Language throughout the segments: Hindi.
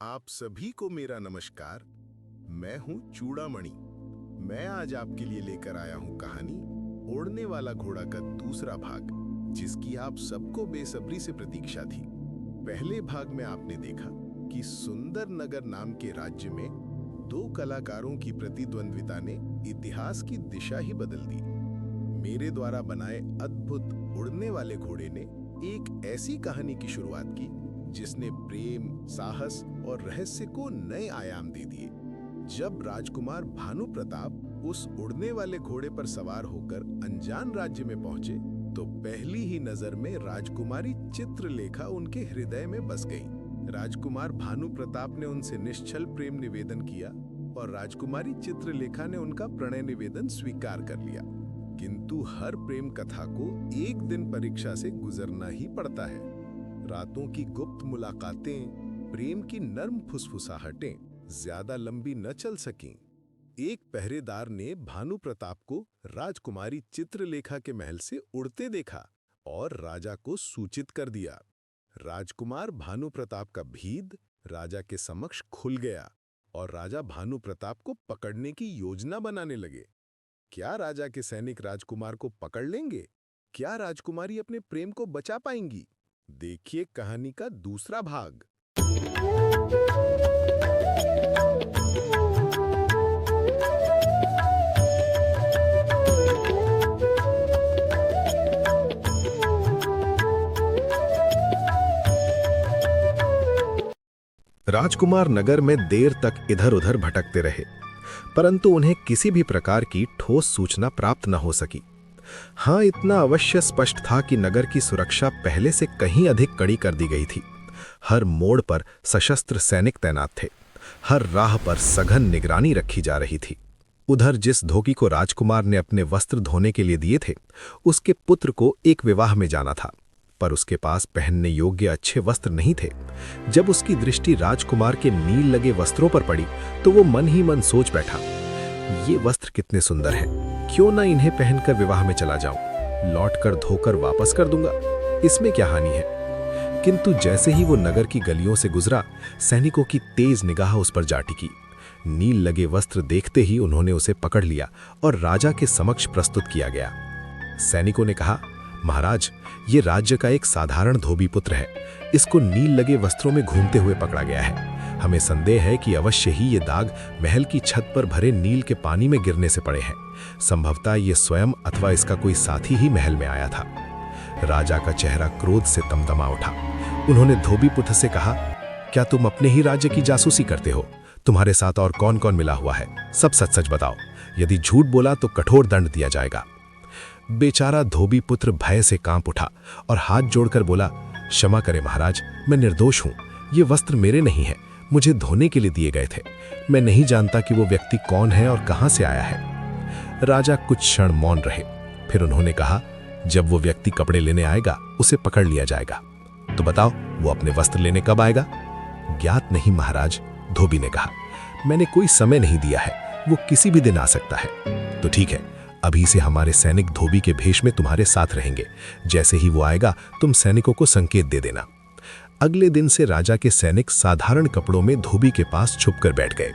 आप सभी को मेरा नमस्कार। मैं हूं चूड़ामणि। मैं आज आपके लिए लेकर आया हूं कहानी उड़ने वाला घोड़ा का दूसरा भाग, जिसकी आप सबको बेसब्री से प्रतीक्षा थी। पहले भाग में आपने देखा कि सुंदर नगर नाम के राज्य में दो कलाकारों की प्रतिद्वंद्विता ने इतिहास की दिशा ही बदल दी। मेरे द्वारा बनाए अद्भुत उड़ने वाले घोड़े ने एक ऐसी कहानी की शुरुआत की जिसने प्रेम, साहस और रहस्य को नए आयाम दे दिए। जब राजकुमार भानु प्रताप उस उड़ने वाले घोड़े पर सवार होकर अनजान राज्य में पहुंचे तो पहली ही नजर में राजकुमारी चित्रलेखा उनके हृदय में बस गई। राजकुमार भानु प्रताप ने उनसे निश्चल प्रेम निवेदन किया और राजकुमारी चित्रलेखा ने उनका प्रणय निवेदन स्वीकार कर लिया। किंतु हर प्रेम कथा को एक दिन परीक्षा से गुजरना ही पड़ता है। रातों की गुप्त मुलाकातें, प्रेम की नर्म फुसफुसाहटें ज्यादा लंबी न चल सकीं। एक पहरेदार ने भानु प्रताप को राजकुमारी चित्रलेखा के महल से उड़ते देखा और राजा को सूचित कर दिया। राजकुमार भानु प्रताप का भेद राजा के समक्ष खुल गया और राजा भानु प्रताप को पकड़ने की योजना बनाने लगे। क्या राजा के सैनिक राजकुमार को पकड़ लेंगे? क्या राजकुमारी अपने प्रेम को बचा पाएंगी? देखिए कहानी का दूसरा भाग। राजकुमार नगर में देर तक इधर उधर भटकते रहे, परंतु उन्हें किसी भी प्रकार की ठोस सूचना प्राप्त न हो सकी। हाँ, इतना अवश्य स्पष्ट था कि नगर की सुरक्षा पहले से कहीं अधिक कड़ी कर दी गई थी। हर मोड़ पर सशस्त्र सैनिक तैनात थे। हर राह पर सघन निगरानी रखी जा रही थी। उधर जिस धोबी को राजकुमार ने अपने वस्त्र धोने के लिए दिए थे, उसके पुत्र को एक विवाह में जाना था, पर उसके पास पहनने योग्य अच्छे वस्त्र नहीं थे। जब उसकी दृष्टि राजकुमार के नील लगे वस्त्रों पर पड़ी तो वो मन ही मन सोच बैठा, ये वस्त्र कितने सुंदर हैं, क्यों ना इन्हें पहनकर विवाह में चला जाऊं। लौटकर धोकर वापस कर दूंगा, इसमें क्या हानि है। किंतु जैसे ही वो नगर की गलियों से गुजरा, सैनिकों की तेज निगाह उस पर जा टिकी। नील लगे वस्त्र देखते ही उन्होंने उसे पकड़ लिया और राजा के समक्ष प्रस्तुत किया गया। सैनिकों ने कहा, महाराज, ये राज्य का एक साधारण धोबी पुत्र है। इसको नील लगे वस्त्रों में घूमते हुए पकड़ा गया है। हमें संदेह है कि अवश्य ही ये दाग महल की छत पर भरे नील के पानी में गिरने से पड़े हैं। संभवतः ये स्वयं अथवा इसका कोई साथी ही महल में आया था। राजा का चेहरा क्रोध से तमतमा उठा। उन्होंने धोबी पुत्र से कहा, क्या तुम अपने ही राज्य की जासूसी करते हो? तुम्हारे साथ और कौन कौन मिला हुआ है? सब सच सच बताओ। यदि झूठ बोला तो कठोर दंड दिया जाएगा। बेचारा धोबी पुत्र भय से कांप उठा और हाथ जोड़कर बोला, क्षमा करें महाराज, मैं निर्दोष हूं। ये वस्त्र मेरे नहीं है, मुझे धोने के लिए दिए गए थे। मैं नहीं जानता कि वो व्यक्ति कौन है और कहां से आया है। राजा कुछ क्षण मौन रहे, फिर उन्होंने कहा, जब वो व्यक्ति कपड़े लेने आएगा उसे पकड़ लिया जाएगा। तो बताओ, वो अपने वस्त्र लेने कब आएगा? ज्ञात नहीं महाराज, धोबी ने कहा। मैंने कोई समय नहीं दिया है, वो किसी भी दिन आ सकता है। तो ठीक है, अभी से हमारे सैनिक धोबी के भेष में तुम्हारे साथ रहेंगे। जैसे ही वो आएगा तुम सैनिकों को संकेत दे देना। अगले दिन से राजा के सैनिक साधारण कपड़ों में धोबी के पास छुपकर बैठ गए।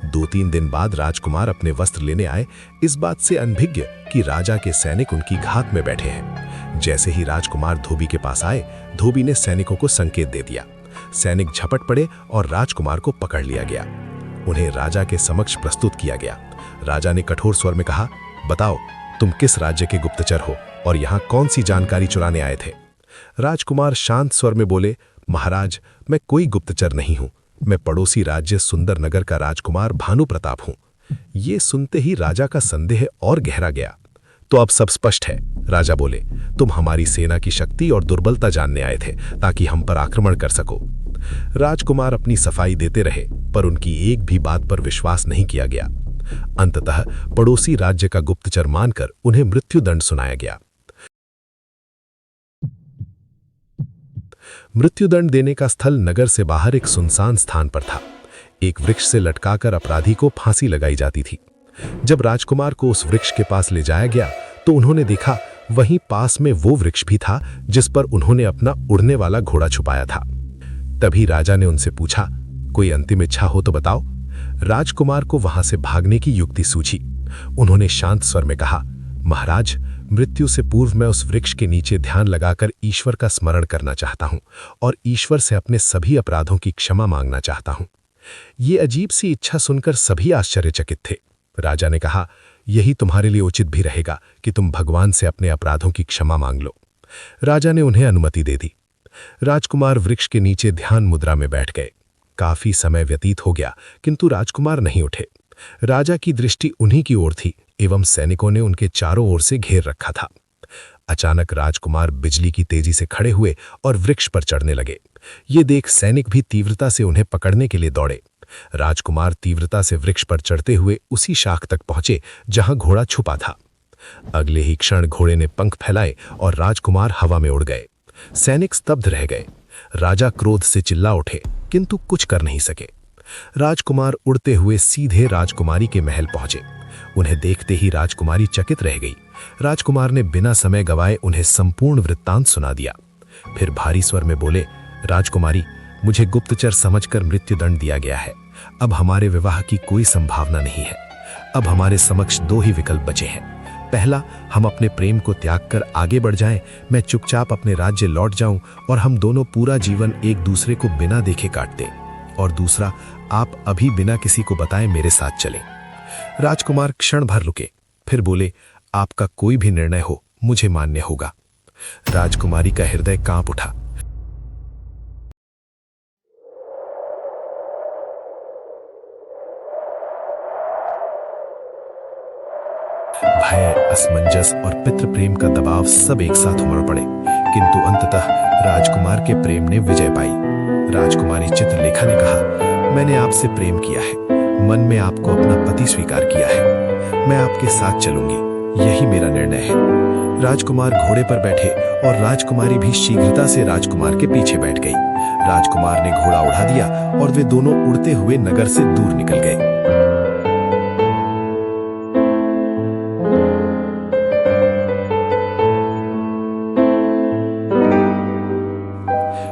2-3 दिन बाद राजकुमार अपने वस्त्र लेने आए, इस बात से अनभिज्ञ कि राजा के सैनिक उनकी घात में बैठे हैं। जैसे ही राजकुमार धोबी के पास आए, धोबी ने सैनिकों को संकेत दे दिया। सैनिक झपट पड़े और राजकुमार को पकड़ लिया गया। उन्हें राजा के समक्ष प्रस्तुत किया गया। राजा ने कठोर स्वर में कहा, बताओ, तुम किस राज्य के गुप्तचर हो और यहाँ कौन सी जानकारी चुराने आए थे? राजकुमार शांत स्वर में बोले, महाराज, मैं कोई गुप्तचर नहीं हूं। मैं पड़ोसी राज्य सुंदर नगर का राजकुमार भानु प्रताप हूं। ये सुनते ही राजा का संदेह और गहरा गया। तो अब सब स्पष्ट है, राजा बोले, तुम हमारी सेना की शक्ति और दुर्बलता जानने आए थे ताकि हम पर आक्रमण कर सको। राजकुमार अपनी सफाई देते रहे, पर उनकी एक भी बात पर विश्वास नहीं किया गया। अंततः पड़ोसी राज्य का गुप्तचर मानकर उन्हें मृत्युदंड सुनाया गया। मृत्युदंड देने का स्थल नगर से बाहर एक सुनसान स्थान पर था। एक वृक्ष से लटकाकर अपराधी को फांसी लगाई जाती थी। जब राजकुमार को उस वृक्ष के पास ले जाया गया तो उन्होंने देखा वहीं पास में वो वृक्ष भी था जिस पर उन्होंने अपना उड़ने वाला घोड़ा छुपाया था। तभी राजा ने उनसे पूछा, कोई अंतिम इच्छा हो तो बताओ। राजकुमार को वहां से भागने की युक्ति सूझी। उन्होंने शांत स्वर में कहा, महाराज, मृत्यु से पूर्व मैं उस वृक्ष के नीचे ध्यान लगाकर ईश्वर का स्मरण करना चाहता हूं और ईश्वर से अपने सभी अपराधों की क्षमा मांगना चाहता हूं। ये अजीब सी इच्छा सुनकर सभी आश्चर्यचकित थे। राजा ने कहा, यही तुम्हारे लिए उचित भी रहेगा कि तुम भगवान से अपने अपराधों की क्षमा मांग लो। राजा ने उन्हें अनुमति दे दी। राजकुमार वृक्ष के नीचे ध्यान मुद्रा में बैठ गए। काफी समय व्यतीत हो गया, किंतु राजकुमार नहीं उठे। राजा की दृष्टि उन्हीं की ओर थी एवं सैनिकों ने उनके चारों ओर से घेर रखा था। अचानक राजकुमार बिजली की तेजी से खड़े हुए और वृक्ष पर चढ़ने लगे। ये देख सैनिक भी तीव्रता से उन्हें पकड़ने के लिए दौड़े। राजकुमार तीव्रता से वृक्ष पर चढ़ते हुए उसी शाख तक पहुंचे जहां घोड़ा छुपा था। अगले ही क्षण घोड़े ने पंख फैलाए और राजकुमार हवा में उड़ गए। सैनिक स्तब्ध रह गए। राजा क्रोध से चिल्ला उठे, किंतु कुछ कर नहीं सके। राजकुमार उड़ते हुए सीधे राजकुमारी के महल पहुंचे। उन्हें देखते ही राजकुमारी चकित रह गई। राजकुमार ने बिना समय गवाए उन्हें संपूर्ण वृत्तांत सुना दिया। फिर भारी स्वर में बोले, राजकुमारी, मुझे गुप्तचर समझकर मृत्युदंड दिया गया है। अब हमारे विवाह की कोई संभावना नहीं है। अब हमारे समक्ष दो ही विकल्प बचे हैं। पहला, हम अपने प्रेम को त्याग कर आगे बढ़ जाएं, मैं चुपचाप अपने राज्य लौट जाऊं और हम दोनों पूरा जीवन एक दूसरे को बिना देखे काट दें। और दूसरा, आप अभी बिना किसी को बताए मेरे साथ चलें। राजकुमार क्षण भर रुके, फिर बोले, आपका कोई भी निर्णय हो मुझे मान्य होगा। राजकुमारी का हृदय कांप उठा। भय, असमंजस और पितृ प्रेम का दबाव सब एक साथ उमड़ पड़े, किंतु अंततः राजकुमार के प्रेम ने विजय पाई। राजकुमारी चित्रलेखा ने कहा, मैंने आपसे प्रेम किया है, मन में आपको अपना पति स्वीकार किया है। मैं आपके साथ चलूंगी, यही मेरा निर्णय है। राजकुमार घोड़े पर बैठे और राजकुमारी भी शीघ्रता से राजकुमार के पीछे बैठ गई। राजकुमार ने घोड़ा उड़ा दिया और वे दोनों उड़ते हुए नगर से दूर निकल गए।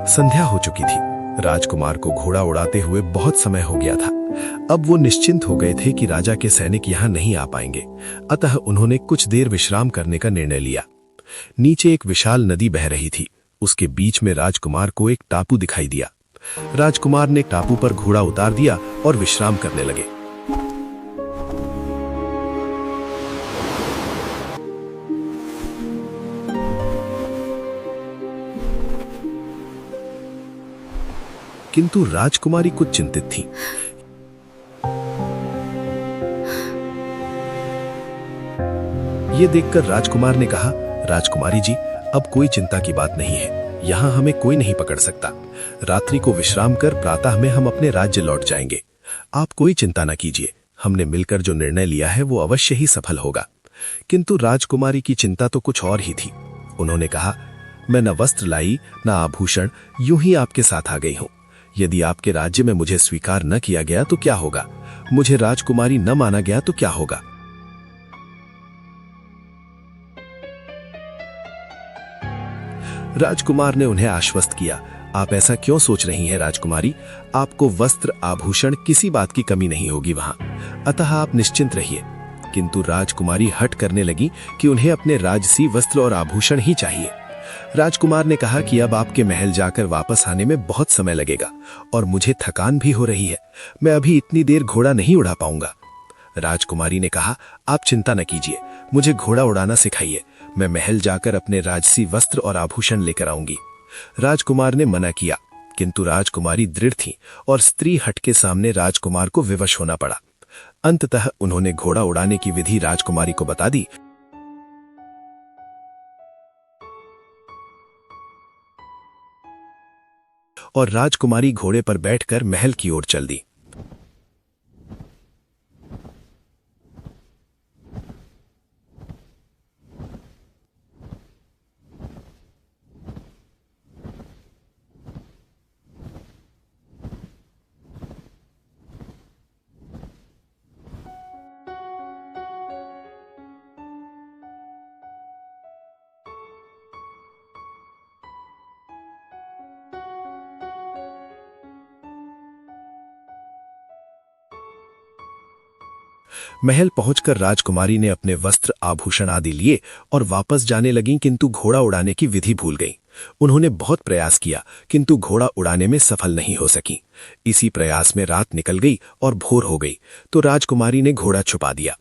संध्या हो चुकी थी। राजकुमार को घोड़ा उड़ाते हुए बहुत समय हो गया था। अब वो निश्चिंत हो गए थे कि राजा के सैनिक यहाँ नहीं आ पाएंगे, अतः उन्होंने कुछ देर विश्राम करने का निर्णय लिया। नीचे एक विशाल नदी बह रही थी। उसके बीच में राजकुमार को एक टापू दिखाई दिया। राजकुमार ने टापू पर घोड़ा उतार दिया और विश्राम करने लगे। किंतु राजकुमारी कुछ चिंतित थी। ये देखकर राजकुमार ने कहा, राजकुमारी जी, अब कोई चिंता की बात नहीं है। यहाँ हमें कोई नहीं पकड़ सकता। रात्रि को विश्राम कर प्रातः में हम अपने राज्य लौट जाएंगे। आप कोई चिंता न कीजिए। हमने मिलकर जो निर्णय लिया है वो अवश्य ही सफल होगा। किंतु राजकुमारी की चिंता तो कुछ और ही थी। उन्होंने कहा, मैं न वस्त्र लाई न आभूषण, यूं ही आपके साथ आ गई हूं। यदि आपके राज्य में मुझे स्वीकार न किया गया तो क्या होगा? मुझे राजकुमारी न माना गया तो क्या होगा? राजकुमार ने उन्हें आश्वस्त किया, आप ऐसा क्यों सोच रही हैं राजकुमारी? आपको वस्त्र आभूषण किसी बात की कमी नहीं होगी वहां, अतः आप निश्चिंत रहिए। किंतु राजकुमारी हठ करने लगी कि उन्हें अपने राजसी वस्त्र और आभूषण ही चाहिए। राजकुमार ने कहा कि अब आपके महल जाकर वापस आने में बहुत समय लगेगा और मुझे थकान भी हो रही है। मैं अभी इतनी देर घोड़ा नहीं उड़ा पाऊंगा। राजकुमारी ने कहा, आप चिंता न कीजिए, मुझे घोड़ा उड़ाना सिखाइए। मैं महल जाकर अपने राजसी वस्त्र और आभूषण लेकर आऊंगी। राजकुमार ने मना किया, किंतु राजकुमारी दृढ़ थी और स्त्री हट के सामने राजकुमार को विवश होना पड़ा। अंततः उन्होंने घोड़ा उड़ाने की विधि राजकुमारी को बता दी और राजकुमारी घोड़े पर बैठकर महल की ओर चल दी। महल पहुंचकर राजकुमारी ने अपने वस्त्र आभूषण आदि लिए और वापस जाने लगीं, किंतु घोड़ा उड़ाने की विधि भूल गईं। उन्होंने बहुत प्रयास किया किंतु घोड़ा उड़ाने में सफल नहीं हो सकी। इसी प्रयास में रात निकल गई और भोर हो गई तो राजकुमारी ने घोड़ा छुपा दिया।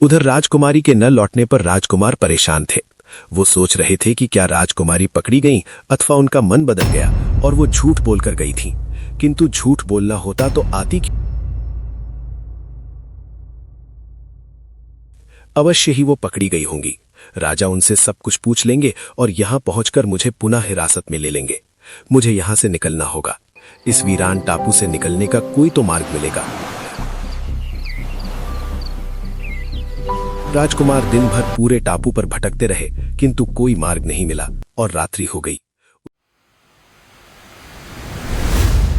उधर राजकुमारी के न लौटने पर राजकुमार परेशान थे। वो सोच रहे थे कि क्या राजकुमारी पकड़ी गई अथवा उनका मन बदल गया और वो झूठ बोलकर गई थी। किंतु झूठ बोलना होता तो आती अवश्य ही वो पकड़ी गई होंगी। राजा उनसे सब कुछ पूछ लेंगे और यहां पहुंचकर मुझे पुनः हिरासत में ले लेंगे। मुझे यहां से निकलना होगा। इस वीरान टापू से निकलने का कोई तो मार्ग मिलेगा। राजकुमार दिन भर पूरे टापू पर भटकते रहे किंतु कोई मार्ग नहीं मिला और रात्रि हो गई।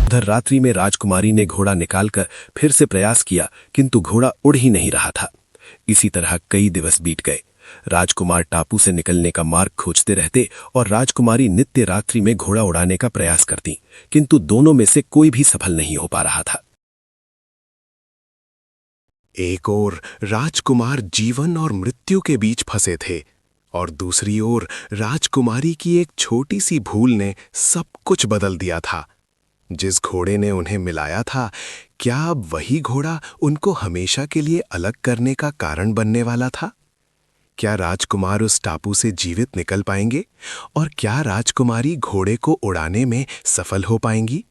उधर रात्रि में राजकुमारी ने घोड़ा निकालकर फिर से प्रयास किया किंतु घोड़ा उड़ ही नहीं रहा था। इसी तरह कई दिवस बीत गए। राजकुमार टापू से निकलने का मार्ग खोजते रहते और राजकुमारी नित्य रात्रि में घोड़ा उड़ाने का प्रयास करती, किंतु दोनों में से कोई भी सफल नहीं हो पा रहा था। एक ओर राजकुमार जीवन और मृत्यु के बीच फंसे थे और दूसरी ओर राजकुमारी की एक छोटी सी भूल ने सब कुछ बदल दिया था। जिस घोड़े ने उन्हें मिलाया था, क्या अब वही घोड़ा उनको हमेशा के लिए अलग करने का कारण बनने वाला था? क्या राजकुमार उस टापू से जीवित निकल पाएंगे और क्या राजकुमारी घोड़े को उड़ाने में सफल हो पाएंगी?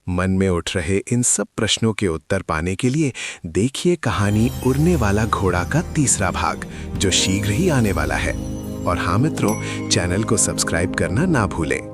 मन में उठ रहे इन सब प्रश्नों के उत्तर पाने के लिए देखिए कहानी उड़ने वाला घोड़ा का तीसरा भाग, जो शीघ्र ही आने वाला है। और हाँ मित्रों, चैनल को सब्सक्राइब करना ना भूलें।